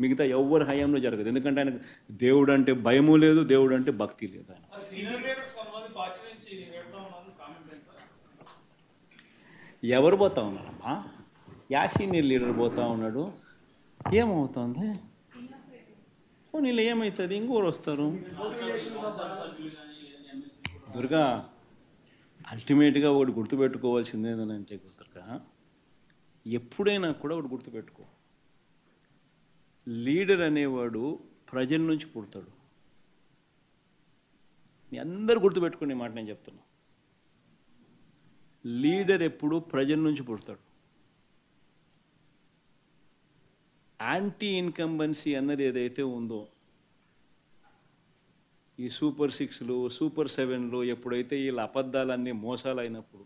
మిగతా ఎవరి హయాంలో జరగదు. ఎందుకంటే ఆయనకు దేవుడు అంటే భయము లేదు, దేవుడు అంటే భక్తి లేదు. ఆయన ఎవరు పోతా ఉన్నారమ్మా? సీనియర్ లీడర్ పోతా ఉన్నాడు. ఏమవుతుంది? నీళ్ళు ఏమవుతుంది? ఇంకోరు వస్తారు. దుర్గా, అల్టిమేట్గా ఒకటి గుర్తుపెట్టుకోవాల్సింది ఏంటంటే దుర్గా, ఎప్పుడైనా కూడా ఒకటి గుర్తుపెట్టుకో, లీడర్ అనేవాడు ప్రజల నుంచి పుడతాడు. మీ అందరు గుర్తుపెట్టుకునే మాట నేను చెప్తున్నా. లీడర్ ఎప్పుడు ప్రజల నుంచి పుడతాడు. యాంటీ ఇన్కంబెన్సీ అన్నది ఏదైతే ఉందో, ఈ సూపర్ 6లు సూపర్ 7లు ఎప్పుడైతే వీళ్ళ అబద్ధాలన్నీ మోసాలు అయినప్పుడు,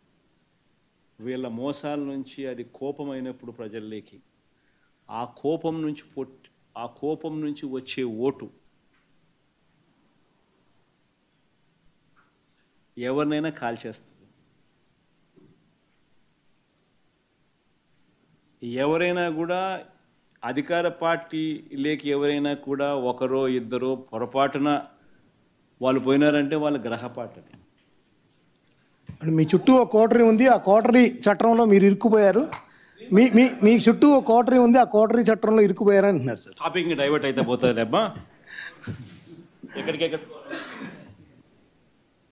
వీళ్ళ మోసాల నుంచి అది కోపమైనప్పుడు ప్రజల్లోకి, ఆ కోపం నుంచి వచ్చే ఓటు ఎవరినైనా కాల్చేస్తుంది. ఎవరైనా కూడా అధికార పార్టీలోకి ఎవరైనా కూడా ఒకరో ఇద్దరో పొరపాటున వాళ్ళు పోయినారంటే వాళ్ళ గ్రహపాటు. మీ చుట్టూ ఒక కోటరీ ఉంది, ఆ కోటరీ చట్టంలో మీరు ఇరుక్కుపోయారు. మీ చుట్టూ ఒక కోటరీ ఉంది, ఆ కోటరీ చట్టంలో ఇరుక్కుపోయారని అంటున్నారు సార్. టాపిక్ డైవర్ట్ అయితే పోతుంది అబ్బా. ఎక్కడికెక్కడ